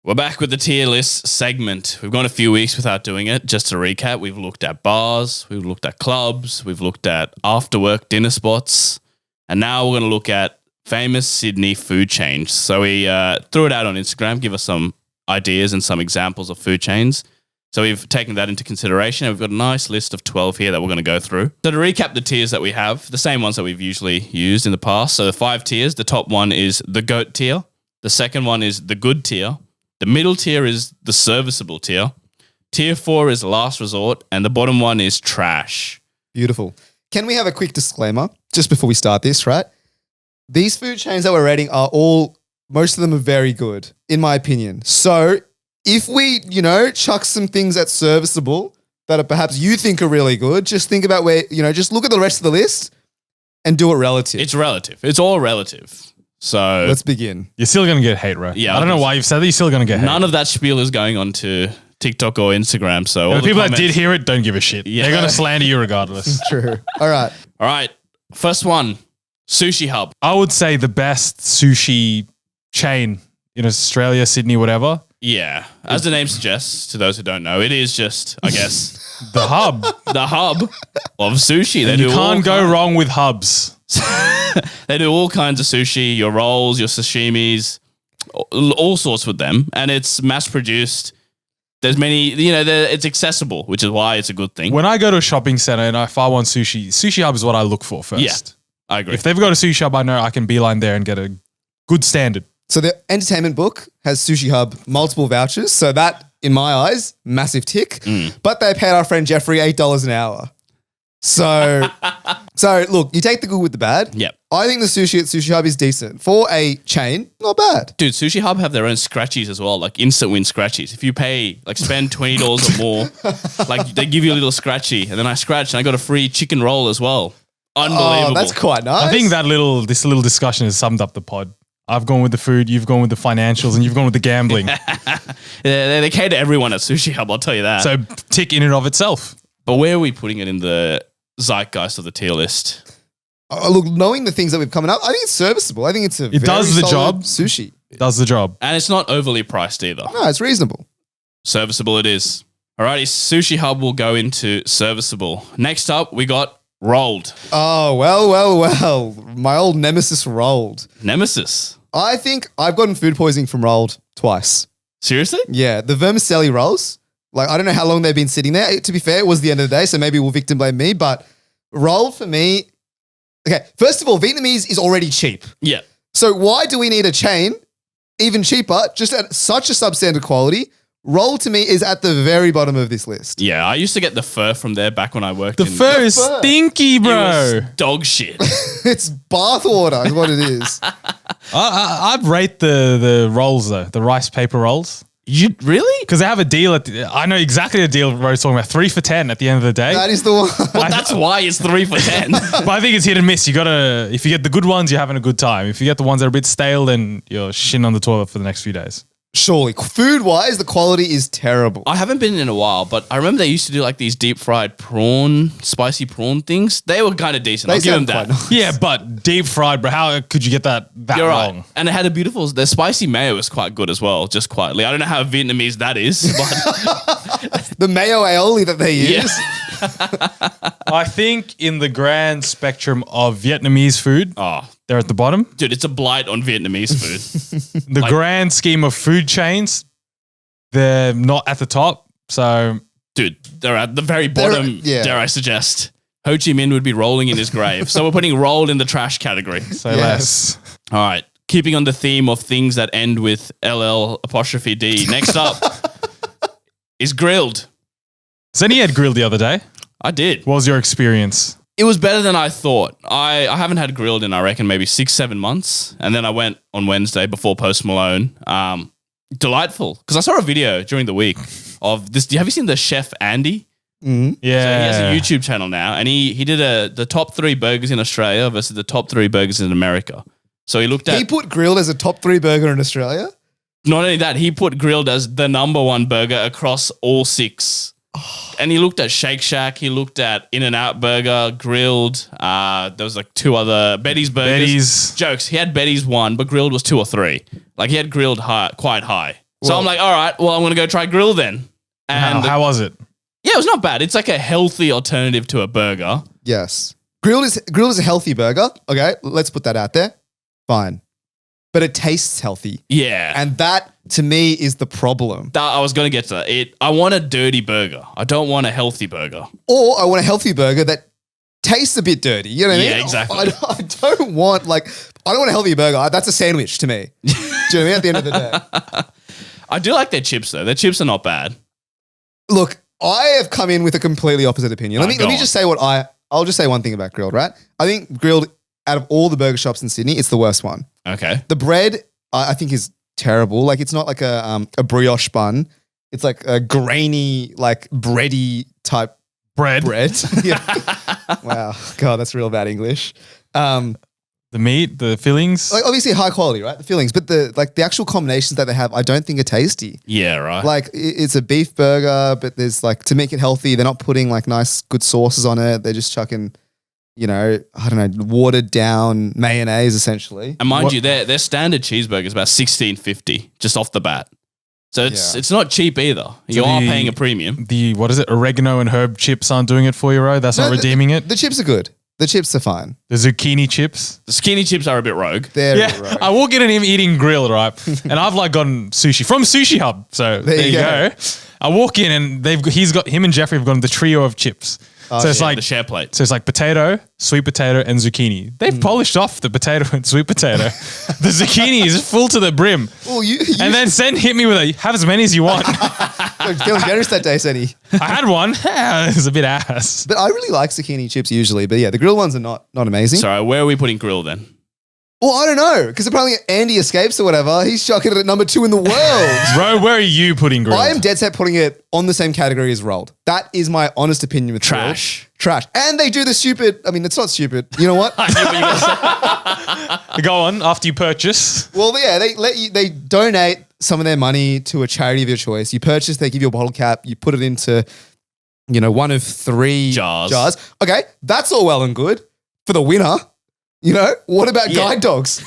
We're back with the tier list segment. We've gone a few weeks without doing it. Just to recap, we've looked at bars, we've looked at clubs, we've looked at after-work dinner spots, and now we're going to look at famous Sydney food chains. So we threw it out on Instagram, give us some ideas and some examples of food chains. So we've taken that into consideration. We've got a nice list of 12 here that we're going to go through. So to recap the tiers that we have, the same ones that we've usually used in the past. So the 5 tiers, the top one is the GOAT tier. The second one is the good tier. The middle tier is the serviceable tier. Tier 4 is last resort. And the bottom one is trash. Beautiful. Can we have a quick disclaimer just before we start this, right? These food chains that we're rating are most of them are very good, in my opinion. So if we, chuck some things that's serviceable that are perhaps you think are really good, just think about just look at the rest of the list and do it relative. It's relative. It's all relative. So let's begin. You're still going to get hate, bro. Yeah, I don't know why you've said that. You're still going to get hate. None of that spiel is going on to TikTok or Instagram. So the people that did hear it don't give a shit. Yeah. They're going to slander you regardless. True. All right. First one, Sushi Hub. I would say the best sushi chain in Australia, Sydney, whatever. Yeah. As the name suggests, to those who don't know, it is just, I guess, the hub. The hub of sushi. You can't go wrong with hubs. They do all kinds of sushi, your rolls, your sashimis, all sorts with them. And it's mass produced. There's many, it's accessible, which is why it's a good thing. When I go to a shopping center and if I want sushi, Sushi Hub is what I look for first. Yeah, I agree. If they've got a Sushi Hub, I know I can beeline there and get a good standard. So the entertainment book has Sushi Hub multiple vouchers. So that, in my eyes, massive tick. But they paid our friend Jeffrey $8 an hour. So look, you take the good with the bad. Yep. I think the sushi at Sushi Hub is decent. For a chain, not bad. Dude, Sushi Hub have their own scratchies as well, like instant win scratchies. If you spend $20 or more, they give you a little scratchy, and then I scratch and I got a free chicken roll as well. Unbelievable. Oh, that's quite nice. I think this little discussion has summed up the pod. I've gone with the food, you've gone with the financials, and you've gone with the gambling. They cater to everyone at Sushi Hub, I'll tell you that. So tick in and of itself. But where are we putting it in the zeitgeist of the tier list? Look, knowing the things that we've coming up, I think it's serviceable. I think it's It does the job. Sushi. It does the job. And it's not overly priced either. No, it's reasonable. Serviceable it is. Alrighty, Sushi Hub will go into serviceable. Next up, we got rolled. Oh, well. My old nemesis rolled. Nemesis? I think I've gotten food poisoning from rolled twice. Seriously? Yeah, the vermicelli rolls. I don't know how long they've been sitting there. To be fair, it was the end of the day, so maybe we'll victim blame me. But roll for me, okay, first of all, Vietnamese is already cheap. Yeah. So why do we need a chain, even cheaper, just at such a substandard quality? Roll to me is at the very bottom of this list. Yeah, I used to get the pho from there back when I worked The pho is stinky, bro. It was dog shit. It's bathwater is what it is. I'd rate the rolls though, the rice paper rolls. You really? Because they have a deal I know exactly the deal Ro's talking about. 3 for $10 at the end of the day. That is the one. Well, that's why it's 3 for $10. But I think it's hit and miss. If you get the good ones, you're having a good time. If you get the ones that are a bit stale, then you're shitting on the toilet for the next few days. Surely. Food-wise, the quality is terrible. I haven't been in a while, but I remember they used to do like these deep fried spicy prawn things. They were kind of decent. I'll give them that. Nice. Yeah, but deep fried, bro. How could you get that You're wrong? right. And it had the spicy mayo was quite good as well, just quietly. I don't know how Vietnamese that is, but The mayo aioli that they use. I think in the grand spectrum of Vietnamese food, they're at the bottom. Dude, it's a blight on Vietnamese food. The grand scheme of food chains, they're not at the top. So, dude, they're at the very bottom, dare I suggest. Ho Chi Minh would be rolling in his grave. So we're putting rolled in the trash category. say less. All right. Keeping on the theme of things that end with LL''D. Next up is grilled. Zenny had grilled the other day. I did. What was your experience? It was better than I thought. I haven't had grilled in, I reckon, maybe 6-7 months. And then I went on Wednesday before Post Malone. Delightful. Because I saw a video during the week of this. Have you seen the chef Andy? Mm-hmm. Yeah. So he has a YouTube channel now. And he did the top 3 burgers in Australia versus the top 3 burgers in America. So he looked at... He put grilled as a top 3 burger in Australia? Not only that, he put grilled as the number 1 burger across all 6. And he looked at Shake Shack. He looked at In-N-Out Burger, grilled. There was like 2 other Betty's burgers. Betty's. Jokes. He had Betty's 1, but grilled was 2 or 3. Like he had grilled quite high. So I'm like, all right, well, I'm going to go try grill then. And How was it? yeah, it was not bad. It's like a healthy alternative to a burger. Yes. Grilled is a healthy burger. Okay, let's put that out there. Fine. But it tastes healthy. Yeah. And that, to me, is the problem. I was going to get to that. I want a dirty burger. I don't want a healthy burger. Or I want a healthy burger that tastes a bit dirty. You know what I mean? Yeah, exactly. I don't want a healthy burger. That's a sandwich to me. Do you know what I mean? At the end of the day. I do like their chips though. Their chips are not bad. Look, I have come in with a completely opposite opinion. Let me just say I'll just say one thing about grilled, right? I think grilled, out of all the burger shops in Sydney, it's the worst one. Okay. The bread, I think, is terrible. Like, it's not like a brioche bun. It's like a grainy, like bready type Bread. Yeah. Wow. God, that's real bad English. The meat, the fillings. Like, obviously high quality, right? The fillings, but the actual combinations that they have, I don't think are tasty. Yeah, right. Like, it's a beef burger, but there's like, to make it healthy, they're not putting like nice, good sauces on it. They're just chucking, I don't know, watered down mayonnaise essentially. And mind you, their standard cheeseburger is about $16.50 just off the bat. So it's not cheap either. You are paying a premium. The, what is it? Oregano and herb chips aren't doing it for you, right? That's not redeeming it. The chips are good. The chips are fine. The zucchini chips. The skinny chips are a bit rogue. They're Yeah, right. I walk in and I'm eating grilled, right? And I've like gotten sushi from Sushi Hub. So there you go. I walk in and him and Jeffrey have gotten the trio of chips. So it's like the share plate. So it's like potato, sweet potato, and zucchini. They've polished off the potato and sweet potato. The zucchini is full to the brim. Well, And then hit me with have as many as you want. feeling generous that day, Senny. I had one. It was a bit ass. But I really like zucchini chips usually. But yeah, the grilled ones are not amazing. Sorry, where are we putting grill then? Well, I don't know, because apparently Andy Escapes or whatever, he's chucking it at number 2 in the world. Bro, where are you putting grilled? I am dead set putting it on the same category as rolled. That is my honest opinion with Trash. grilled. Trash. And they do the stupid, I mean, it's not stupid. You know what? Go on, after you purchase. Well, yeah, they donate some of their money to a charity of your choice. You purchase, they give you a bottle cap, you put it into, one of 3 jars. Okay, that's all well and good for the winner. What about guide dogs?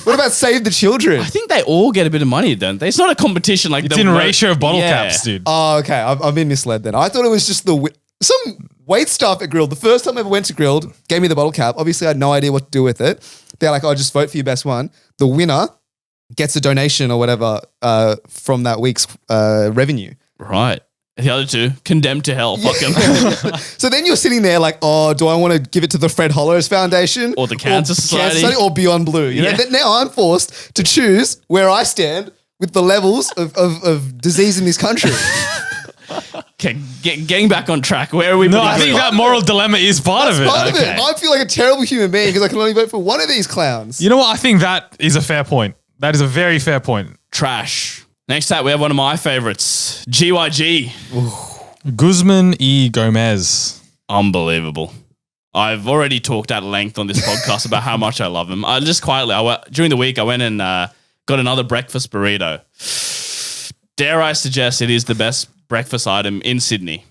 What about Save the Children? I think they all get a bit of money, don't they? It's not a competition like It's in ratio of bottle caps, dude. Oh, okay. I've been misled then. I thought it was just some wait staff at Grilled. The first time I ever went to Grilled, gave me the bottle cap. Obviously, I had no idea what to do with it. They're like, just vote for your best one. The winner gets a donation or whatever from that week's revenue. Right. The other 2, condemned to hell. Fuck 'em. So then you're sitting there like, do I want to give it to the Fred Hollows Foundation? Or the Cancer Society? Or Beyond Blue? Now I'm forced to choose where I stand with the levels of disease in this country. Okay, getting back on track. Where are we? No, I think that moral dilemma is part of it. Part of it. I feel like a terrible human being because I can only vote for one of these clowns. You know what? I think that is a fair point. That is a very fair point. Trash. Next up, we have one of my favorites, GYG. Guzman y Gomez. Unbelievable. I've already talked at length on this podcast about how much I love him. During the week, I went and got another breakfast burrito. Dare I suggest it is the best breakfast item in Sydney.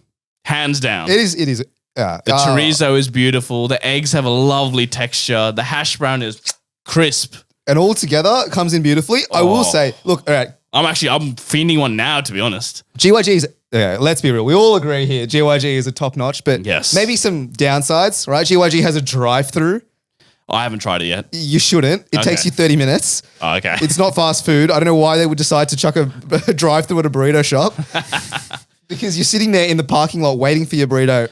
Hands down. It is. The chorizo is beautiful. The eggs have a lovely texture. The hash brown is crisp. And all together, it comes in beautifully. I will say, look, all right. I'm fiending one now, to be honest. GYG's, let's be real. We all agree here. GYG is a top notch, but yes, maybe some downsides, right? GYG has a drive-through. I haven't tried it yet. You shouldn't. It takes you 30 minutes. Oh, okay. It's not fast food. I don't know why they would decide to chuck a drive-through at a burrito shop. Because you're sitting there in the parking lot waiting for your burrito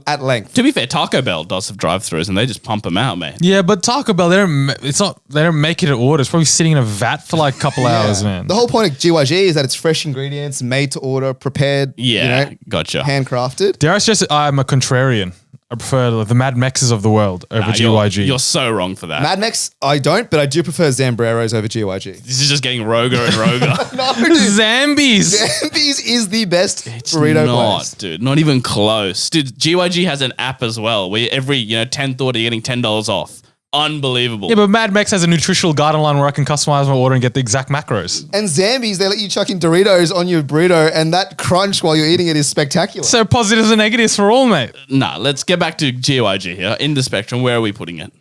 at length. To be fair, Taco Bell does have drive-thrus and they just pump them out, man. Yeah, but Taco Bell, they don't make it at order. It's probably sitting in a vat for like a couple hours, man. The whole point of GYG is that it's fresh ingredients, made to order, prepared, gotcha. handcrafted. Dare I suggest I'm a contrarian. I prefer the Mad Maxes of the world over GYG. You're so wrong for that. Mad Max, I don't, but I do prefer Zambreros over GYG. This is just getting roguer and roguer. No, dude. Zambies. Zambies is the best It's burrito not, place. dude. Not even close. Dude, GYG has an app as well where every 10th order you're getting $10 off. Unbelievable. Yeah, but Mad Max has a nutritional guideline where I can customize my order and get the exact macros. And Zambies, they let you chuck in Doritos on your burrito, and that crunch while you're eating it is spectacular. So positives and negatives for all, mate. Nah, let's get back to GYG here. In the spectrum, where are we putting it?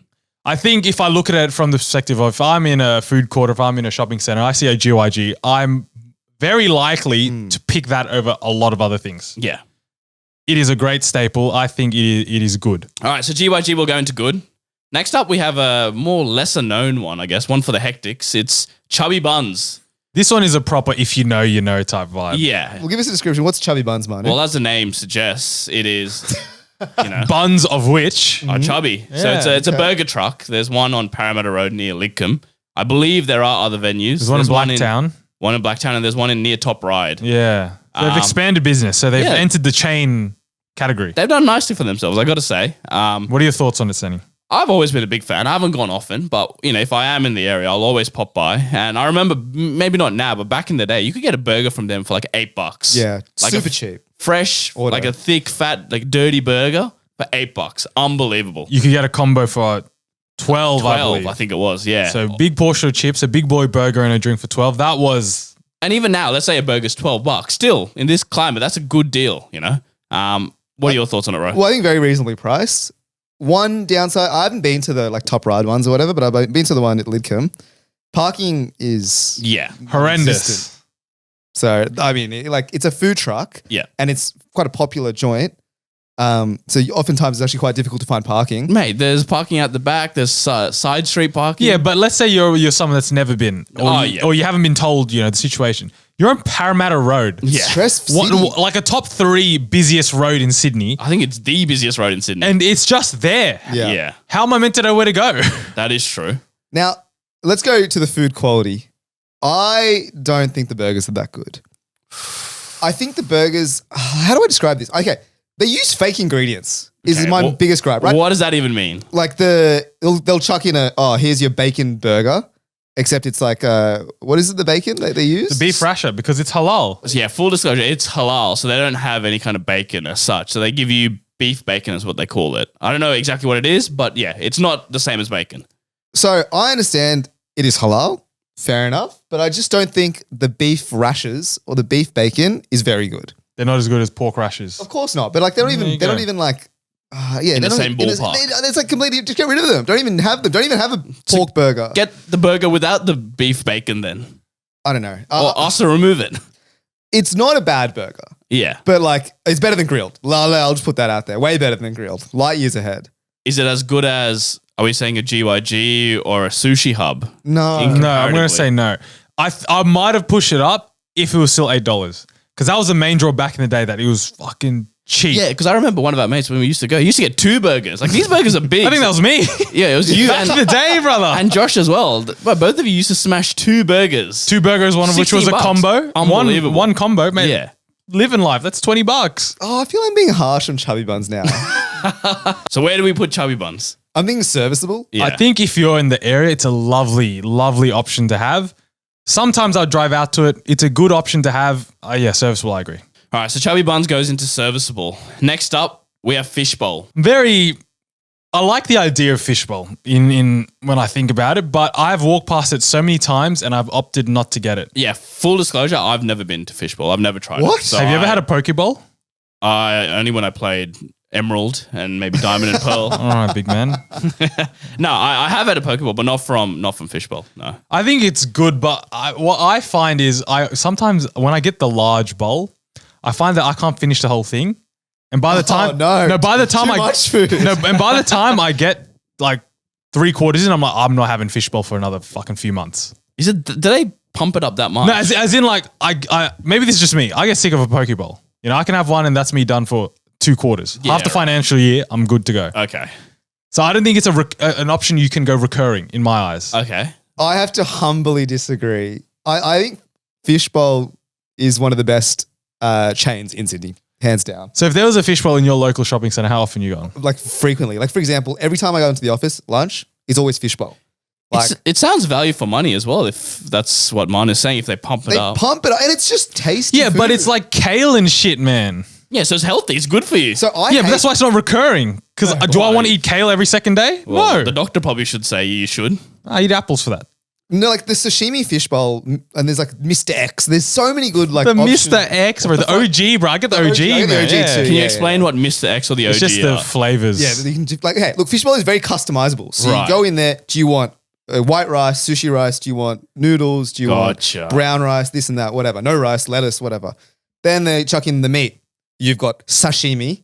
I think if I look at it from the perspective of if I'm in a food court, if I'm in a shopping center, I see a GYG, I'm very likely to pick that over a lot of other things. Yeah. It is a great staple. I think it is good. All right, so GYG will go into good. Next up, we have a more lesser known one, I guess, one for the hectics. It's Chubby Buns. This one is a proper if you know type vibe. Yeah. Well, give us a description. What's Chubby Buns, man? Well, as the name suggests, it is, Buns of which are chubby. So it's a burger truck. There's one on Parramatta Road near Lidcombe. I believe there are other venues. There's one in Blacktown. One in Blacktown, and there's one in near Top Ride. Yeah. They've expanded business, so they've entered the chain category. They've done nicely for themselves, I got to say. What are your thoughts on it, Senny? I've always been a big fan. I haven't gone often, but if I am in the area, I'll always pop by. And I remember, maybe not now, but back in the day, you could get a burger from them for like $8. Yeah, like super cheap. Fresh, Order. like a thick, fat, like dirty burger for $8. Unbelievable. You could get a combo for 12, I believe. I think it was, yeah. So big portion of chips, a big boy burger, and a drink for 12. That was... And even now, let's say a burger's $12. Still, in this climate, that's a good deal, What are your thoughts on it, Ro? Well, I think very reasonably priced. One downside, I haven't been to the like Top Ride ones or whatever, but I've been to the one at Lidcombe. Parking is horrendous. non-existent. So, I mean, it's a food truck. Yeah. And it's quite a popular joint. So oftentimes it's actually quite difficult to find parking. Mate, there's parking out the back. There's side street parking. Yeah, but let's say you're someone that's never been, or you haven't been told, the situation. You're on Parramatta Road. Yeah. Stress city. Like a top 3 busiest road in Sydney. I think it's the busiest road in Sydney. And it's just there. Yeah. How am I meant to know where to go? That is true. Now, let's go to the food quality. I don't think the burgers are that good. I think the burgers, how do I describe this? Okay, they use fake ingredients is my biggest gripe, right? What does that even mean? Like they'll chuck in here's your bacon burger. Except it's like, what is it, the bacon that they use? The beef rasher, because it's halal. So yeah, full disclosure, it's halal, so they don't have any kind of bacon as such. So they give you beef bacon is what they call it. I don't know exactly what it is, but yeah, it's not the same as bacon. So I understand it is halal, fair enough, but I just don't think the beef rashers or the beef bacon is very good. They're not as good as pork rashers. Of course not, but like they don't even like, in the same ballpark. It's like completely, just get rid of them. Don't even have them. Don't even have a pork burger. Get the burger without the beef bacon then. I don't know. Or also remove it. It's not a bad burger. Yeah. But like, it's better than grilled. I'll just put that out there. Way better than grilled. Light years ahead. Is it as good as, are we saying a GYG or a Sushi Hub? No. No, I'm going to say no. I might have pushed it up if it was still $8. Because that was the main draw back in the day, that it was fucking cheap. Yeah, because I remember one of our mates when we used to go, he used to get 2 burgers. Like, these burgers are big. I think that was me. Yeah, it was you. Back in the day, brother. And Josh as well. Well, both of you used to smash 2 burgers. 2 burgers, one of which was a $16. combo. Unbelievable. One combo, mate. Yeah. Living life. That's $20. Oh, I feel I'm being harsh on Chubby Buns now. So where do we put Chubby Buns? I'm being serviceable. Yeah. I think if you're in the area, it's a lovely, lovely option to have. Sometimes I'd drive out to it. It's a good option to have. Yeah, serviceable, I agree. All right, so Chubby Buns goes into serviceable. Next up, we have Fishbowl. I like the idea of Fishbowl in when I think about it, but I've walked past it so many times and I've opted not to get it. Yeah, full disclosure, I've never been to Fishbowl. I've never tried What? it. So Have you ever had a poke bowl? only when I played Emerald and maybe Diamond and Pearl. All right, big man. No, I have had a Pokeball, but not from Fishbowl. No. I think it's good, but what I find is sometimes when I get the large bowl, I find that I can't finish the whole thing. And by the time, by the time Too much food. and by the time I get like 3/4 in, I'm like, I'm not having Fishbowl for another fucking few months. Is it? Do they pump it up that much? No, as in like I maybe this is just me. I get sick of a Pokeball. I can have one and that's me done for 2/4. Yeah, Half the financial year, I'm good to go. Okay. So I don't think it's an option you can go recurring in my eyes. Okay. I have to humbly disagree. I think Fishbowl is one of the best chains in Sydney, hands down. So if there was a Fishbowl in your local shopping centre, how often are you going? Like frequently. Like for example, every time I go into the office, lunch is always Fishbowl. Like it sounds value for money as well, if that's what Man is saying, if they pump it they up. pump it up and it's just tasty. Yeah, but food. it's like kale and shit, man. Yeah, so it's healthy. It's good for you. So But that's why it's not recurring. Because do I want to eat kale every second day? Well, No. the doctor probably should say you should. I eat apples for that. No, like the sashimi fishbowl, and there's like Mr. X. There's so many good like The options. Mr. X, bro. The OG, bro. I get the OG, I get the man. OG Yeah. too. Can you Yeah, explain what Mr. X or the OG It's just the are? flavors. Yeah, but you can just like, hey, look, fishbowl is very customizable. So Right. you go in there. Do you want white rice, sushi rice? Do you want noodles? Do you Gotcha. want brown rice? This and that, whatever. No rice, lettuce, whatever. Then they chuck in the meat. You've got sashimi.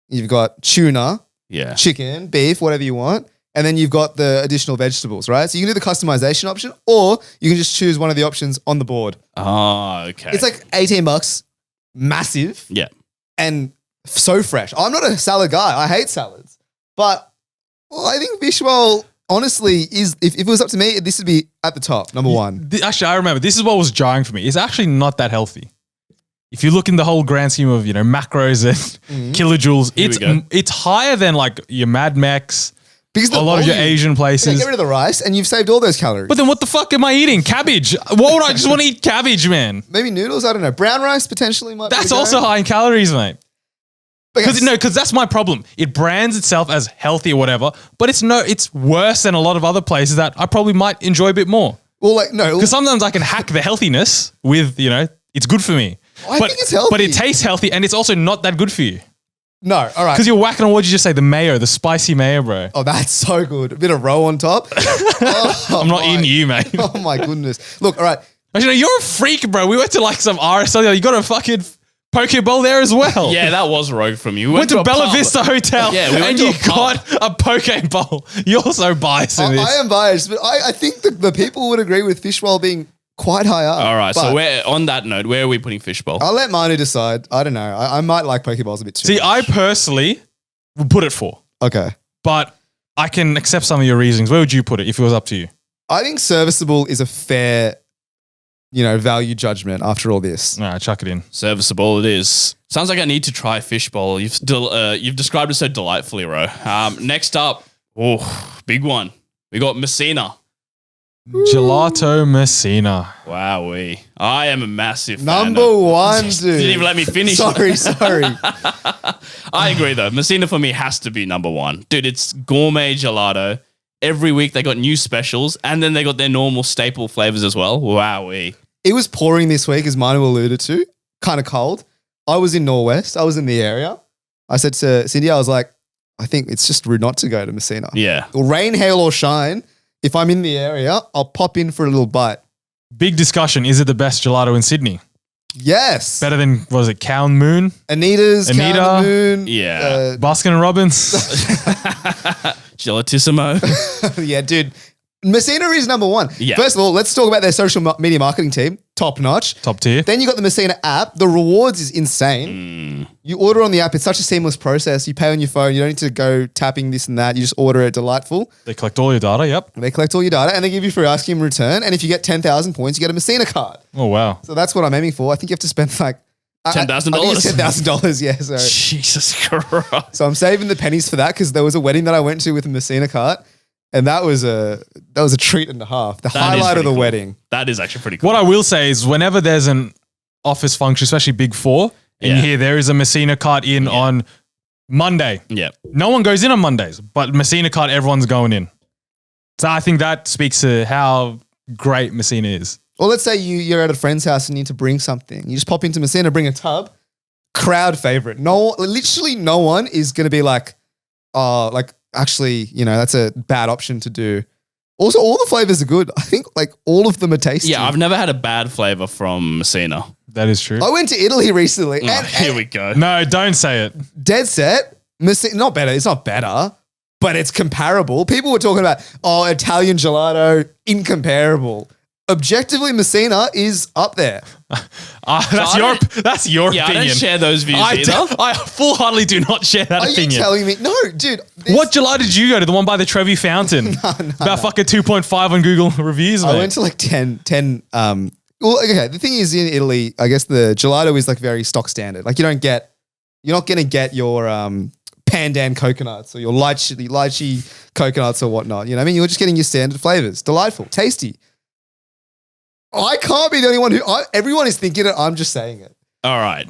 You've got tuna, Yeah. chicken, beef, whatever you want. And then you've got the additional vegetables, right? So you can do the customization option, or you can just choose one of the options on the board. Oh, okay. It's like $18, massive, yeah. and so fresh. I'm not a salad guy. I hate salads. But I think Fishbowl, honestly, is if it was up to me, this would be at the top, number one. Actually, I remember. This is what was jarring for me. It's actually not that healthy. If you look in the whole grand scheme of, macros and kilojoules, Here we go. it's higher than like your Mad Max, Because a lot of your Asian Yeah, places. get rid of the rice and you've saved all those calories. But then what the fuck am I eating? Cabbage. What would I just want to eat cabbage, man? Maybe noodles, I don't know. Brown rice potentially might be That's the go. also high in calories, mate. Because Because that's my problem. It brands itself as healthy or whatever, but it's worse than a lot of other places that I probably might enjoy a bit more. well, like, no. Because sometimes I can hack the healthiness with, it's good for me. I think it's healthy. But it tastes healthy and it's also not that good for you. No, all right. Because you're whacking on, what did you just say? The mayo, the spicy mayo, bro. Oh, that's so good. A bit of roe on top. Oh, I'm not my- eating you, mate. Oh my goodness. Look, all right. Actually, you're a freak, bro. We went to like some RSL. You got a fucking poke bowl there as well. Yeah, that was rogue from you. We Went to a Bella pub. Vista Hotel Yeah, we went and to you a pub. got a poke bowl. You're so biased in this. I am biased, but I think the people would agree with Fishbowl being quite high up. All right, But so on that note, where are we putting Fishbowl? I'll let Manu decide. I don't know. I might like Pokeballs a bit too See, much. I personally would put it 4, Okay. but I can accept some of your reasonings. Where would you put it if it was up to you? I think serviceable is a fair, value judgment after all this. All right, chuck it in. Serviceable it is. Sounds like I need to try Fishbowl. You've described it so delightfully, Ro. Next up, big one. We got Messina. Gelato Messina. Wowee. I am a massive fan Number of- one, dude. Didn't even let me finish. Sorry. I agree though. Messina for me has to be number one. Dude, it's gourmet gelato. Every week they got new specials and then they got their normal staple flavors as well. Wowee. It was pouring this week, as Manu alluded to. Kind of cold. I was in Norwest. I was in the area. I said to Cindy, I was like, I think it's just rude not to go to Messina. Yeah. Rain, hail, or shine. If I'm in the area, I'll pop in for a little bite. Big discussion. Is it the best gelato in Sydney? Yes. Better than, what was it, Cow and Moon? Anita's, Anita. Cow and Moon. Yeah. Baskin and Robbins? Gelatissimo. Yeah, dude. Messina is number one. Yeah. First of all, let's talk about their social media marketing team. Top notch. Top tier. Then you got the Messina app. The rewards is insane. You order on the app. It's such a seamless process. You pay on your phone. You don't need to go tapping this and that. You just order it. Delightful. They collect all your data, yep. They collect all your data and they give you free ice cream in return. And if you get 10,000 points, you get a Messina card. Oh, wow. So that's what I'm aiming for. I think you have to spend like $10,000? I think it's $10,000. Yeah. So, Jesus Christ. so I'm saving the pennies for that because there was a wedding that I went to with a Messina card. And that was a treat and a half. The That is highlight of pretty the cool. wedding. That is actually pretty cool. What I will say is whenever there's an office function, especially Big Four, and Yeah. you hear there is a Messina cart in on Monday. Yeah. No one goes in on Mondays, but Messina cart, everyone's going in. So I think that speaks to how great Messina is. Or let's say you're at a friend's house and you need to bring something. You just pop into Messina, bring a tub. Crowd favorite. Literally no one is going to be like, oh, like actually, that's a bad option to do. Also, all the flavors are good. I think like all of them are tasty. Yeah, I've never had a bad flavor from Messina. That is true. I went to Italy recently Oh, and here we go. No, don't say it. dead set. Messina, not better. It's not better, but it's comparable. People were talking about, Italian gelato, incomparable. Objectively, Messina is up there. That's your Yeah, opinion. I don't share those views I either. full-heartedly do not share that Are opinion. you telling me? No, dude. What gelato did you go to? The one by the Trevi Fountain? About fucking 2.5 on Google reviews, I mate. went to like 10. Well, okay. The thing is, in Italy, I guess the gelato is like very stock standard. Like you're not going to get your pandan coconuts or your lychee coconuts or whatnot. You know what I mean? You're just getting your standard flavors. Delightful, tasty. I can't be the only one everyone is thinking it. I'm just saying it. All right.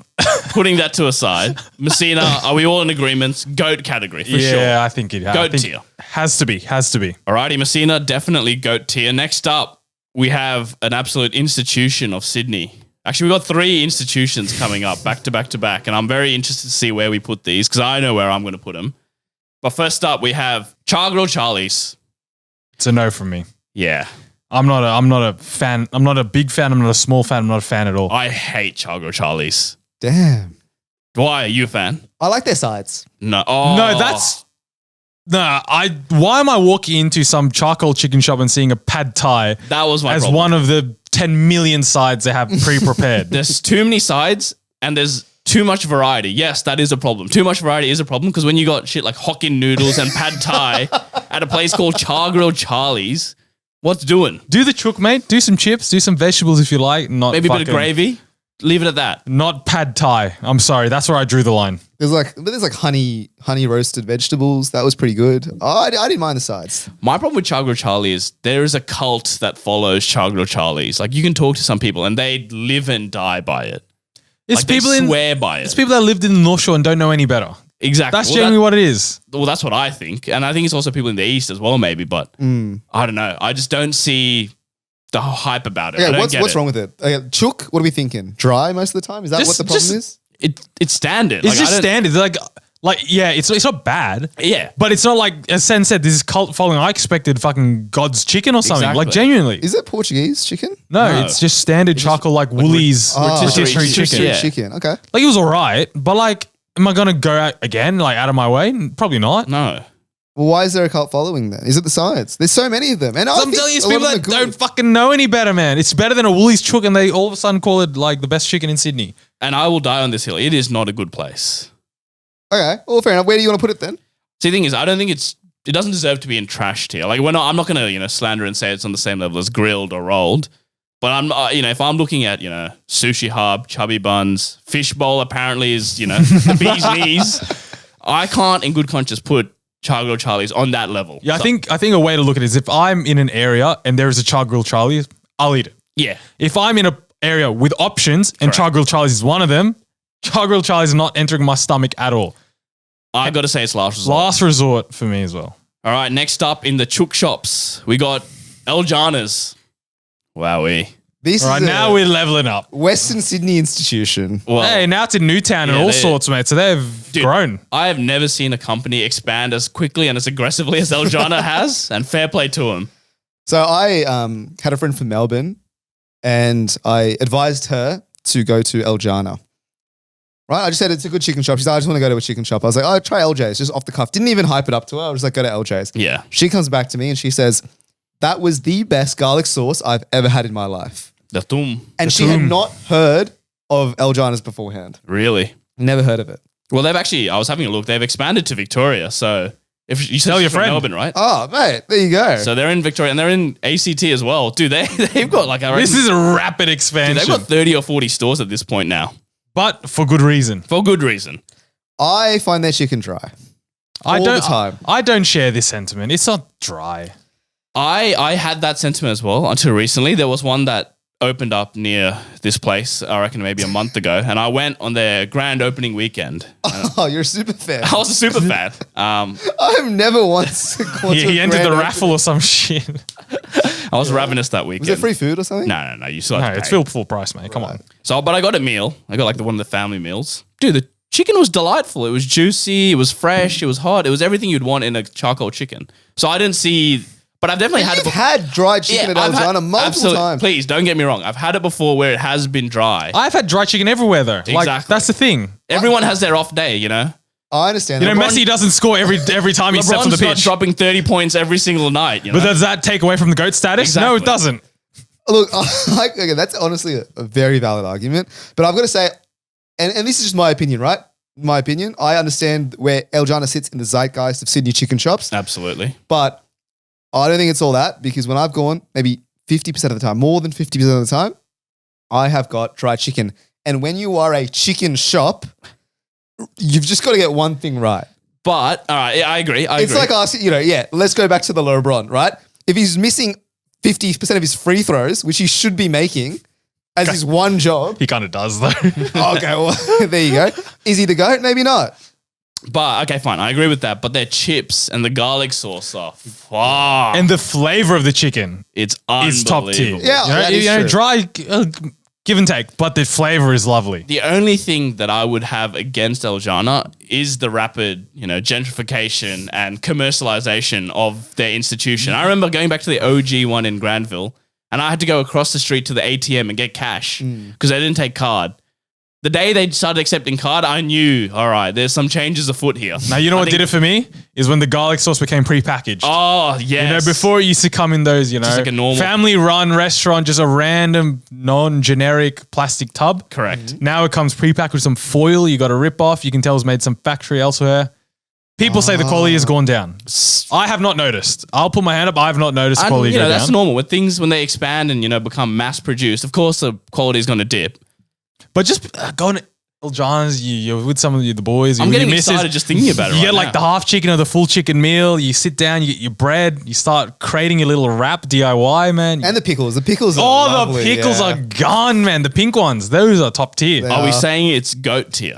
Putting that to a side, Messina, are we all in agreement? GOAT category for sure. Yeah, I think it Goat tier. has to be. Alrighty, Messina, definitely GOAT tier. Next up, we have an absolute institution of Sydney. Actually, we've got 3 institutions coming up back to back to back, and I'm very interested to see where we put these because I know where I'm going to put them. But first up, we have Charo Charlie's. It's a no from me. Yeah. I'm not a fan. I'm not a big fan. I'm not a small fan. I'm not a fan at all. I hate Charo Charlie's. Damn. Why? Are you a fan? I like their sides. No. Oh. No, that's... No, why am I walking into some charcoal chicken shop and seeing a pad thai That was my as problem. one of the 10 million sides they have pre-prepared? There's too many sides and there's too much variety. Yes, that is a problem. Too much variety is a problem because when you got shit like Hokkien noodles and pad thai at a place called Chargrill Charlie's, what's doing? Do the chook, mate. Do some chips. Do some vegetables if you like. Not Maybe a bit of gravy. Leave it at that. Not pad thai. I'm sorry. That's where I drew the line. There's like honey roasted vegetables. That was pretty good. I didn't mind the sides. My problem with Chargrill Charlie is there is a cult that follows Chargrill Charlie's. Like you can talk to some people and they live and die by it. It's Like people they swear by it. It's people that lived in the North Shore and don't know any better. Exactly. That's generally what it is. Well, that's what I think. And I think it's also people in the East as well, maybe. But I don't know. I just don't see the hype about it. I Okay, don't what's get it. wrong with it? Okay, chook, what are we thinking? Dry most of the time? Is that what the problem is? It's standard. It's Like, just I don't- standard. Like yeah, it's not bad. Yeah. But it's not like, as Sen said, this is cult following. I expected fucking God's chicken or something. Exactly. Like genuinely. Is it Portuguese chicken? No, No. it's just standard charcoal like Woolies rotisserie chicken. Yeah. Chicken. Okay. Like it was all right, but like, am I going to go out again, like out of my way? Probably not. No. Well, why is there a cult following then? Is it the sides? There's so many of them. And I'm telling you, it's people that don't fucking know any better, man. It's better than a Woolies chook and they all of a sudden call it like the best chicken in Sydney. And I will die on this hill. It is not a good place. Okay. Well, fair enough. Where do you want to put it then? See, the thing is, I don't think it doesn't deserve to be in trash tier. Like, I'm not going to, slander and say it's on the same level as grilled or rolled. But I'm, if I'm looking at, Sushi Hub, Chubby Buns, Fishbowl apparently is, the bee's knees. I can't in good conscience put Chargrill Charlie's on that level. Yeah, I think a way to look at it is if I'm in an area and there is a Chargrill Charlie's, I'll eat it. Yeah. If I'm in an area with options and Chargrill Charlie's is one of them, Chargrill Charlie's is not entering my stomach at all. I got to say it's last resort. Last resort for me as well. All right, next up in the chook shops, we got Jannah's. Wowee. This All right, is now we're leveling up. Western Sydney institution. Well, Hey, now it's in Newtown and Yeah, all they- sorts, mate. So they've grown. I have never seen a company expand as quickly and as aggressively as Jannah has, and fair play to him. So I had a friend from Melbourne and I advised her to go to Jannah. Right? I just said it's a good chicken shop. She's like, I just want to go to a chicken shop. I was like, oh, try LJ's, just off the cuff. Didn't even hype it up to her. I was like, go to LJ's. Yeah. She comes back to me and she says, that was the best garlic sauce I've ever had in my life. The thum. And she had not heard of Jannah's beforehand. Really? Never heard of it. Well, they've actually, I was having a look, they've expanded to Victoria. So if you Tell said your she's from friend. Melbourne, right? Oh, mate, there you go. So they're in Victoria and they're in ACT as well. Dude, they've got like, I reckon, This is a rapid dude, expansion. they've got 30 or 40 stores at this point now. But for good reason. For good reason. I find their chicken dry. All the time. I don't share this sentiment. It's not dry. I had that sentiment as well until recently. There was one that opened up near this place, I reckon maybe a month ago, and I went on their grand opening weekend. Oh, you're a super fan. I was a super fan. I've never once gone to He a entered the grand raffle or some shit. I was ravenous that weekend. Was it free food or something? No. You still No, have to it's pay. full price, mate. Come on. So, but I got a meal. I got like one of the family meals. Dude, the chicken was delightful. It was juicy. It was fresh. It was hot. It was everything you'd want in a charcoal chicken. So I didn't see, but I've definitely had it You've before. had dried chicken at I've had- Jannah multiple absolutely. times. Please don't get me wrong. I've had it before where it has been dry. I've had dry chicken everywhere though. Like Exactly. that's the thing. Everyone has their off day, you know? I understand. You know, that. Messi doesn't score every time he steps on the LeBron's not pitch. dropping 30 points every single night, you know? But does that take away from the GOAT status? No, Exactly. it doesn't. Look, okay, that's honestly a very valid argument. But I've got to say, and this is just my opinion, right? My opinion. I understand where Jannah sits in the zeitgeist of Sydney chicken shops, Absolutely. but I don't think it's all that because when I've gone, maybe 50% of the time, more than 50% of the time, I have got dried chicken. And when you are a chicken shop, you've just got to get one thing right. But, all right, I agree. It's like asking, let's go back to the LeBron, right? If he's missing 50% of his free throws, which he should be making as his one job. He kind of does though. Okay, well, there you go. Is he the GOAT? Maybe not. But okay, fine. I agree with that. But their chips and the garlic sauce are fuck. And the flavor of the chicken It's is top tier. unbelievable. Yeah, that is true. dry, give and take, but the flavor is lovely. The only thing that I would have against El Jannah is the rapid, gentrification and commercialization of their institution. I remember going back to the OG one in Granville, and I had to go across the street to the ATM and get cash because they didn't take card. The day they started accepting card, I knew, all right, there's some changes afoot here. Now, you know what did it for me? Is when the garlic sauce became prepackaged. Oh, yes. Before it used to come in those, like a normal- family-run restaurant, just a random, non-generic plastic tub. Correct. Now it comes pre-packed with some foil. You got to rip off. You can tell it's made some factory elsewhere. People say the quality has gone down. I have not noticed. I'll put my hand up. I have not noticed And, quality go down. that's normal. When they expand and, become mass-produced, of course the quality is going to dip. But just going to El Jannah's, you're with some of the boys. I'm with getting your missus. excited just thinking about it You right get like now. the half chicken or the full chicken meal. You sit down, you get your bread. You start creating your little wrap DIY, man. And the pickles. The pickles are oh, lovely, the pickles yeah. are gone, man. The pink ones, those are top tier. They Are we are. saying it's goat tier?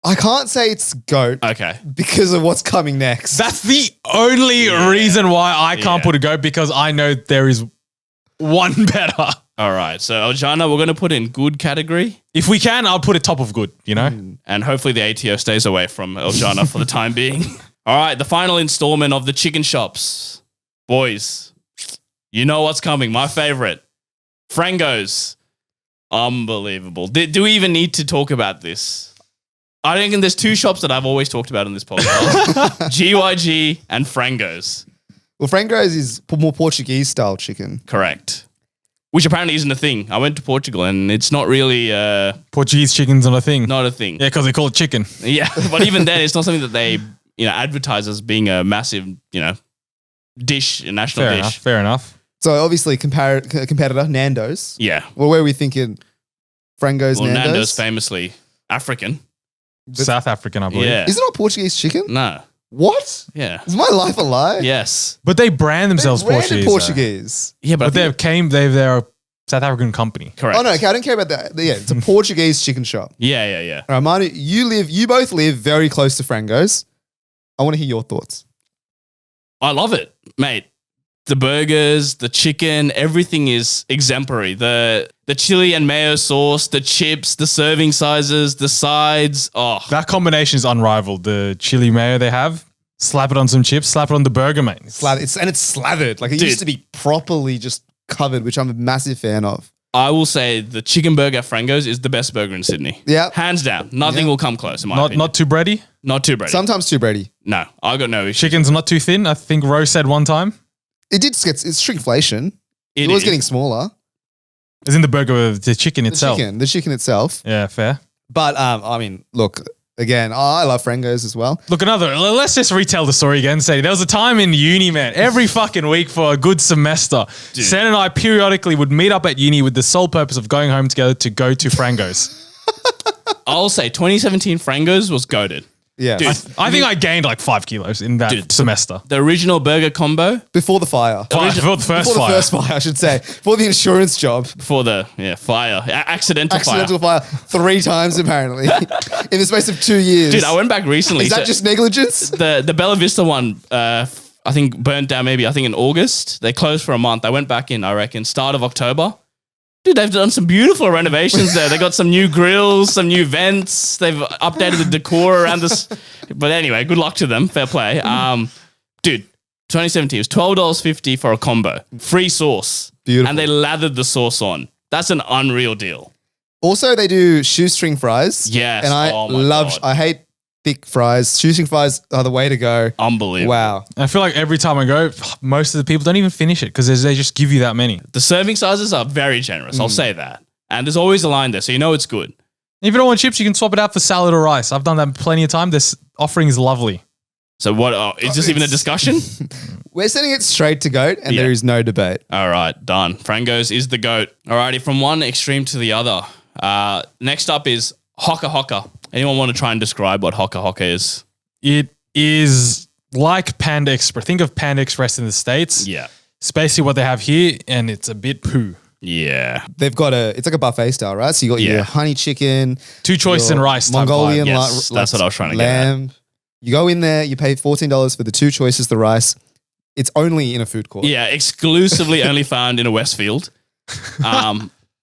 I can't say it's goat Okay. because of what's coming next. That's the only reason why I can't Yeah. put a goat, because I know there is one better. All right. So El Jannah, we're going to put in good category. If we can, I'll put it top of good, And hopefully the ATO stays away from El Jannah for the time being. All right, the final installment of the chicken shops. Boys, you know what's coming. My favorite. Frangos. Unbelievable. Do we even need to talk about this? I think there's two shops that I've always talked about in this podcast. GYG and Frangos. Well, Frangos is more Portuguese style chicken. Correct. Which apparently isn't a thing. I went to Portugal and it's not really Portuguese chicken's not a thing. not a thing. Yeah, because they call it chicken. Yeah, but even then, it's not something that they advertise as being a massive dish, a national Fair dish. enough. Fair enough. So obviously competitor Nando's. Yeah, Well, where are we thinking? Frangos, well, Nando's? Nando's famously African. South African, I believe. Yeah, Is it not Portuguese chicken? no, What? yeah, Is my life a lie? yes, But they brand themselves They're branded Portuguese. yeah, But they're a South African company. correct. Oh no, okay, I don't care about that. Yeah, it's a Portuguese chicken shop. Yeah. All right, Manu, you both live very close to Frangos. I want to hear your thoughts. I love it, mate. The burgers, the chicken, everything is exemplary. The chili and mayo sauce, the chips, the serving sizes, the sides. Oh, That combination is unrivaled. The chili mayo they have, slap it on some chips, slap it on the burger, mate. It's slathered. Like it Dude. used to be properly just covered, which I'm a massive fan of. I will say the chicken burger at Frangos is the best burger in Sydney. Yeah. Hands down. Nothing will come close in my opinion. Not too bready. Not too bready. Sometimes too bready. No, I got no issue. Chicken's not too thin. I think Rose said one time. It's shrinkflation. It was is. getting smaller. As in the burger, the chicken itself. The chicken itself. Yeah, fair. But I mean, look, again, I love Frangos as well. Look, let's just retell the story again. Say there was a time in uni, man, every fucking week for a good semester, Sen and I periodically would meet up at uni with the sole purpose of going home together to go to Frangos. I'll say 2017 Frangos was goated. Yeah. Dude. I think I gained like 5 kilos in that semester. The original burger combo Before the fire. Before the first Before fire. the first fire, I should say. Before the insurance job. before the fire. Accidental Fire 3 times apparently in the space of 2 years. Dude, I went back recently. Is that So just negligence? the Bella Vista one, I think burnt down I think in August. They closed for a month. I went back in, I reckon, start of October. Dude, they've done some beautiful renovations there. They got some new grills, some new vents. They've updated the decor around this. But anyway, good luck to them. Fair play. Dude, 2017 it was $12.50 for a combo. Free sauce. Beautiful. And they lathered the sauce on. That's an unreal deal. Also, they do shoestring fries. Yes. And I Oh my love, God. I hate thick fries. Shoestring fries are the way to go. Unbelievable. Wow. I feel like every time I go, most of the people don't even finish it because they just give you that many. The serving sizes are very generous. I'll say that. And there's always a line there, so you know it's good. If you don't want chips, you can swap it out for salad or rice. I've done that plenty of time. This offering is lovely. So what? Is this even a discussion? We're sending it straight to GOAT and Yeah. there is no debate. All right, done. Frangos is the GOAT. Alrighty, from one extreme to the other. Next up is Hokka. Anyone want to try and describe what Hokka is? It is like Panda Express. Think of Panda Express in the States. Yeah. It's basically what they have here, and it's a bit poo. Yeah. They've got it's like a buffet style, right? So you got your honey chicken, 2 choice and rice. type Mongolian, vibe. Yes, that's what I was trying to get at. lamb. You go in there, you pay $14 for the 2 choices, the rice. It's only in a food court. Yeah, exclusively only found in a Westfield.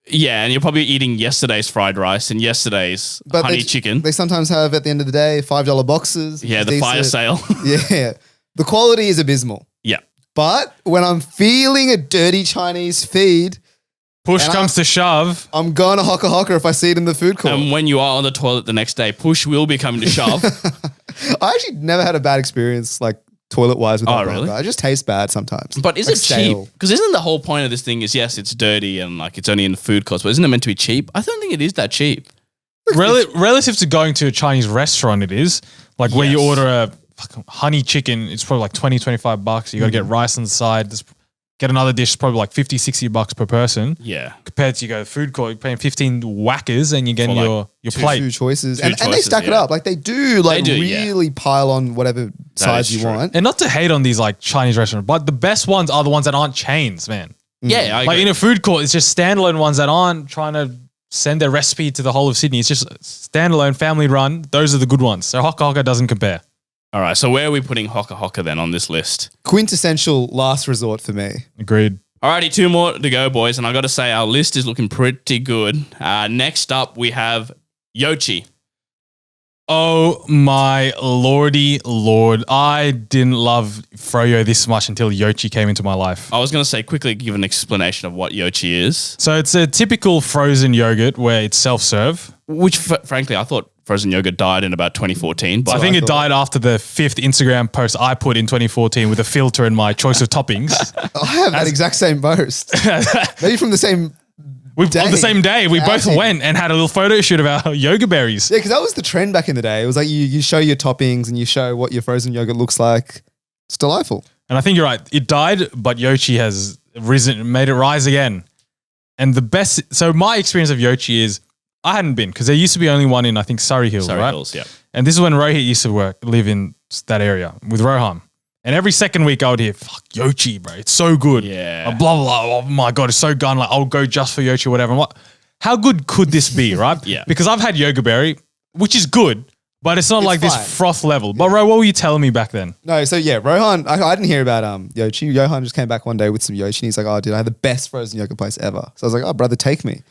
Yeah, and you're probably eating yesterday's fried rice and yesterday's honey chicken. They sometimes have at the end of the day $5 boxes. Yeah, the fire sale. Yeah, the quality is abysmal. Yeah. But when I'm feeling a dirty Chinese feed, Push and comes to shove. I'm going to Hokka if I see it in the food court. And when you are on the toilet the next day, push will be coming to shove. I actually never had a bad experience like toilet-wise with that. Really? I just taste bad sometimes. But is Like it stale. cheap? Because isn't the whole point of this thing is, yes, it's dirty and like it's only in the food courts, but isn't it meant to be cheap? I don't think it is that cheap. Relative to going to a Chinese restaurant, it is. Like where you Yes. order a fucking honey chicken, it's probably like $20-$25. You got to get rice on the side. Get another dish, probably like $50-$60 per person. Yeah. Compared to you go to food court, you're paying 15 whackers and you're getting For like your Two plate. choices. Two And they choices, stack it yeah. up. Like they do really pile on whatever size is you true. want. And not to hate on these like Chinese restaurants, but the best ones are the ones that aren't chains, man. Yeah, I Like agree. in a food court, it's just standalone ones that aren't trying to send their recipe to the whole of Sydney. It's just standalone, family run. Those are the good ones. So Hokka doesn't compare. All right, so where are we putting Hokka then on this list? Quintessential last resort for me. Agreed. Alrighty, 2 more to go, boys, and I got to say our list is looking pretty good. Next up, we have Yochi. Oh my lordy lord. I didn't love Froyo this much until Yochi came into my life. I was going to say quickly give an explanation of what Yochi is, So it's a typical frozen yogurt where it's self-serve. which frankly I thought frozen yogurt died in about 2014. But I think it died after the 5th Instagram post I put in 2014 with a filter in my choice of toppings. I have that exact same boast. Maybe from the same. On the same day, we both Dang. went and had a little photo shoot of our yoga berries. Yeah, because that was the trend back in the day. It was like you show your toppings and you show what your frozen yogurt looks like. It's delightful. And I think you're right. It died, but Yochi has risen, made it rise again. And the best, so my experience of Yochi is, I hadn't been because there used to be only one in, I think, Surrey Hills, Surrey right? Hills, yeah. And this is when Rohit used to live in that area with Rohan. And every second week I would hear, fuck, Yochi, bro. It's so good. Yeah. Blah, blah, blah. Oh my God, it's so good. Like, I'll go just for Yochi or whatever. I'm like, how good could this be, right? Yeah. Because I've had Yoga Berry, which is good, but it's not like fine. this froth level. But Ro, what were you telling me back then? No, so yeah, Rohan, I didn't hear about Yochi. Johan just came back one day with some Yochi and he's like, oh, dude, I had the best frozen yogurt place ever. So I was like, oh, brother, take me.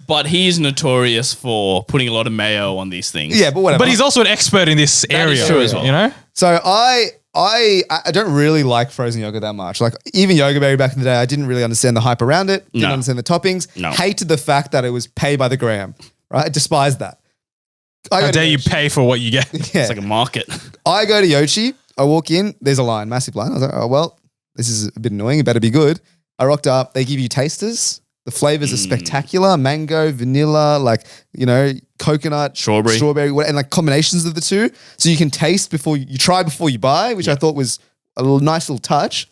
But he's notorious for putting a lot of mayo on these things. Yeah, but whatever. But he's also an expert in this area. is true as well. You know? So I don't really like frozen yogurt that much. Like even Yoga Berry back in the day, I didn't really understand the hype around it. Didn't No. understand the toppings. No. Hated the fact that it was pay by the gram. Right? I despised that. How dare you pay for what you get? Yeah. It's like a market. I go to Yochi. I walk in. There's a line, massive line. I was like, oh, well, this is a bit annoying. It better be good. I rocked up. They give you tasters. The flavors are spectacular. Mango, vanilla, like, coconut, strawberry, and like combinations of the two. So you can taste before you try before you buy, which I thought was a nice little touch.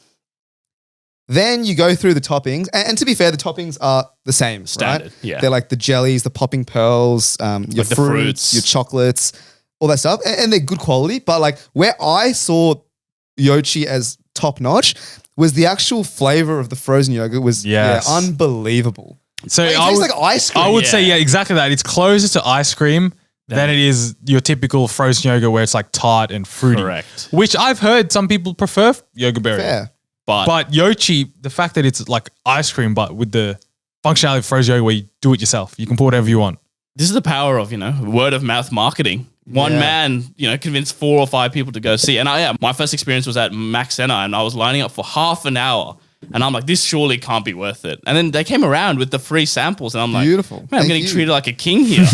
Then you go through the toppings. And to be fair, the toppings are the same, Standard, right? yeah. They're like the jellies, the popping pearls, your Like the fruits, fruits. your chocolates, all that stuff. And they're good quality. But like where I saw Yochi as top notch was the actual flavor of the frozen yogurt was Yes. unbelievable. So It tastes like ice cream. I would say, Yeah. yeah, exactly that. It's closer to ice cream than it is your typical frozen yogurt where it's like tart and fruity. Correct. Which I've heard some people prefer Yoga Berry. Fair. But Yochi, the fact that it's like ice cream, but with the functionality of frozen yogurt where you do it yourself. You can put whatever you want. This is the power of, word of mouth marketing. One man, convinced 4 or 5 people to go see. And my first experience was at Maxena and I was lining up for half an hour. And I'm like, this surely can't be worth it. And then they came around with the free samples and I'm like, Beautiful. Man, I'm Thank getting you. treated like a king here.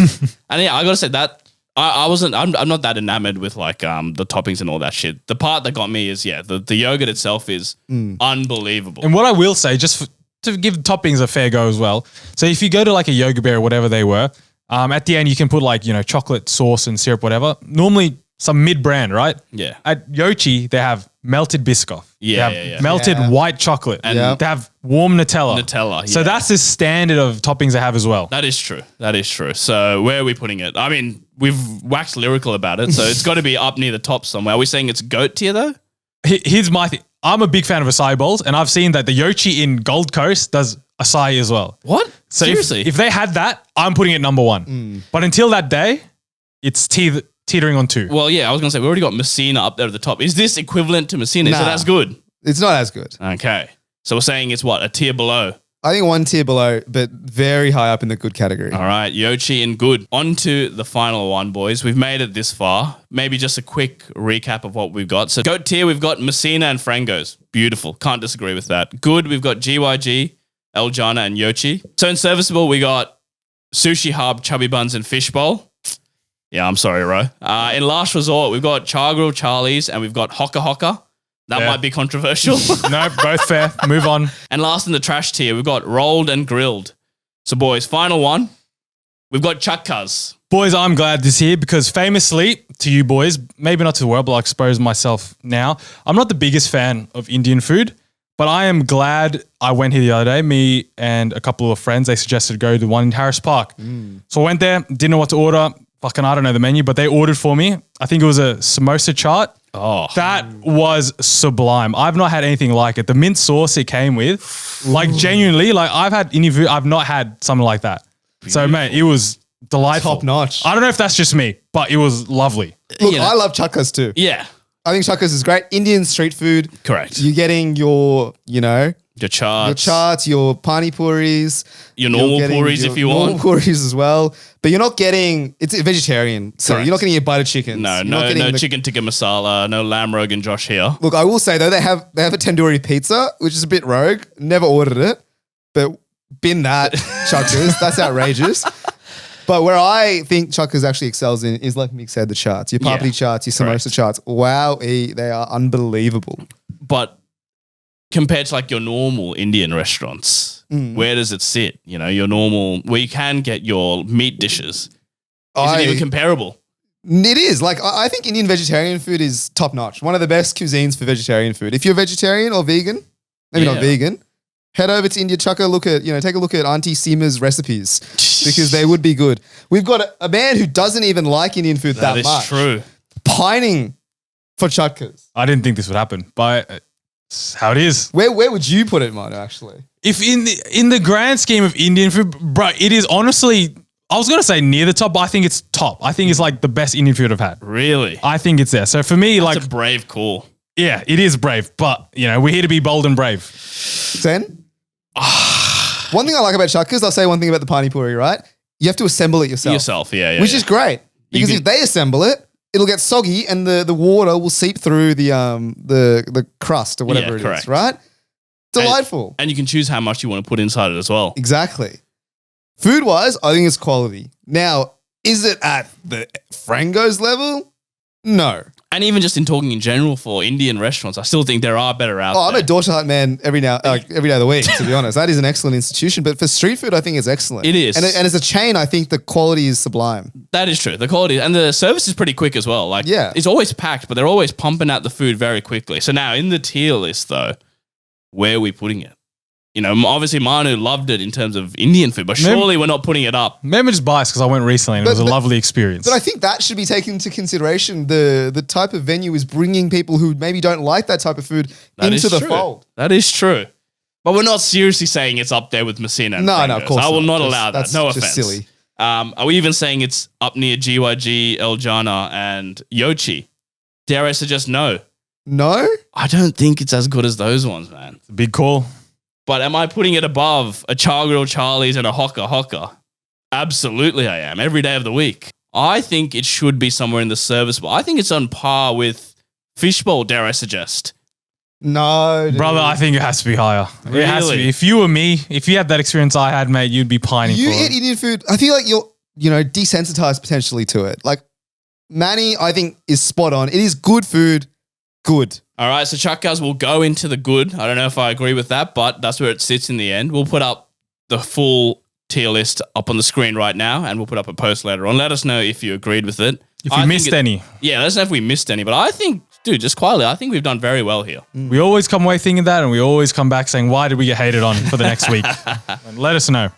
And I got to say that I'm not that enamored with like the toppings and all that shit. The part that got me is, the yogurt itself is unbelievable. And what I will say, to give toppings a fair go as well. So if you go to like a Yoga Berry or whatever they were, at the end you can put like, chocolate sauce and syrup, whatever. Normally some mid-brand, right? Yeah. At Yochi, they have melted Biscoff. Yeah, They have yeah. melted Yeah. white chocolate. And Yeah. they have warm Nutella. So yeah. that's the standard of toppings they have as well. That is true. So where are we putting it? I mean, we've waxed lyrical about it, so it's got to be up near the top somewhere. Are we saying it's goat tier though? Here's my thing. I'm a big fan of acai bowls, and I've seen that the Yochi in Gold Coast does acai as well. What? So Seriously? if they had that, I'm putting it number one. But until that day, it's teetering on 2. Well, yeah, I was going to say, we already got Messina up there at the top. Is this equivalent to Messina? Is it Nah. as good? It's not as good. Okay. So we're saying it's what? A tier below. I think 1 tier below, but very high up in the good category. All right, Yochi and good. On to the final one, boys. We've made it this far. Maybe just a quick recap of what we've got. So goat tier, we've got Messina and Frangos. Beautiful. Can't disagree with that. Good, we've got GYG, Jannah, and Yochi. So in serviceable, we got Sushi Hub, Chubby Buns, and Fishbowl. Yeah, I'm sorry, Ro. In last resort, we've got Charo Charlie's and we've got Hokka. That might be controversial. No, both fair. Move on. And last in the trash tier, we've got rolled and grilled. So, boys, final one. We've got Chatkaaz. Boys, I'm glad this here because famously to you boys, maybe not to the world, but I'll expose myself now. I'm not the biggest fan of Indian food, but I am glad I went here the other day. Me and a couple of friends, they suggested to go to the one in Harris Park. So I went there, didn't know what to order. Fucking, I don't know the menu, but they ordered for me. I think it was a samosa chaat. Oh, That was sublime. I've not had anything like it. The mint sauce it came with, like genuinely, like I've had Indian food. I've not had something like that. So, mate, it was delightful. Top notch. I don't know if that's just me, but it was lovely. Look, you know. I love Chatkaaz too. yeah, I think Chatkaaz is great. Indian street food. correct. You're getting your, Your your charts, chaats, your pani puris. your normal You're getting puris your if you normal want. puris as well. But you're not getting, it's a vegetarian. So Correct. you're not getting your butter chickens. No, You're not no, getting no the- chicken tikka masala, no lamb rogan Josh here. Look, I will say though, they have a tandoori pizza, which is a bit rogue. Never ordered it, but bin that, Chukkas. That's outrageous. But where I think Chukkas actually excels in is like Mick said, the charts, your papadi charts, your samosa charts. Wow, they are unbelievable. But compared to like your normal Indian restaurants, where does it sit? You know, your normal, where you can get your meat dishes. Is it even comparable? It is. Like, I think Indian vegetarian food is top notch. One of the best cuisines for vegetarian food. If you're vegetarian or vegan, maybe not Yeah. vegan, head over to India, take a look at Auntie Seema's recipes because they would be good. We've got a man who doesn't even like Indian food that That is much. true. Pining for Chatkaaz. I didn't think this would happen, but it's how it is. Where would you put it, Mano, actually? If in the grand scheme of Indian food, bro, it is honestly, I was going to say near the top, but I think it's top. I think it's like the best Indian food I've had. Really? I think it's there. So for me, That's like, a brave call. yeah, it is brave, but you know, we're here to be bold and brave. Zen? One thing I like about Chatkaaz, I'll say one thing about the pani puri, right? You have to assemble it yourself. Yeah. Which is great. Because if they assemble it, it'll get soggy and the water will seep through the crust or whatever it is, correct. right? Delightful. And you can choose how much you want to put inside it as well. Exactly. Food-wise, I think it's quality. Now, is it at the Frangos level? No. And even just in talking in general for Indian restaurants, I still think there are better out Oh, I'm there. a Daughter Hut man every day of the week, to be honest. That is an excellent institution. But for street food, I think it's excellent. It is. And as a chain, I think the quality is sublime. That is true. The quality and the service is pretty quick as well. Like, Yeah. it's always packed, but they're always pumping out the food very quickly. So now in the tier list, though, where are we putting it? You know, obviously Manu loved it in terms of Indian food, but surely we're not putting it up. Maybe I'm just biased because I went recently and it was a lovely experience. But I think that should be taken into consideration. The type of venue is bringing people who maybe don't like that type of food That is into the true. fold. That is true. But we're not seriously saying it's up there with Messina. And No, Frangos. of course I will not That's- allow that. that's No just offense. silly. Are we even saying it's up near GYG, Jannah, and Yochi? Dare I suggest no? No? I don't think it's as good as those ones, man. It's a big call. But am I putting it above a Chargrill Charlie's and a Hokka? Absolutely I am. Every day of the week. I think it should be somewhere in the serviceable. I think it's on par with Fishbowl, dare I suggest. No. dude. Brother, I think it has to be higher. It has to Really? be. If you were me, if you had that experience I had, mate, you'd be pining You for eat it. Indian food, I feel like you're, desensitized potentially to it. Like, Manny, I think, is spot on. It is good food. Good. All right, so Chatkaaz will go into the good. I don't know if I agree with that, but that's where it sits in the end. We'll put up the full tier list up on the screen right now, and we'll put up a post later on. Let us know if you agreed with it. If I you think missed any. Yeah, let us know if we missed any. But I think, dude, just quietly, I think we've done very well here. We always come away thinking that and we always come back saying, why did we get hated on for the next week? And let us know.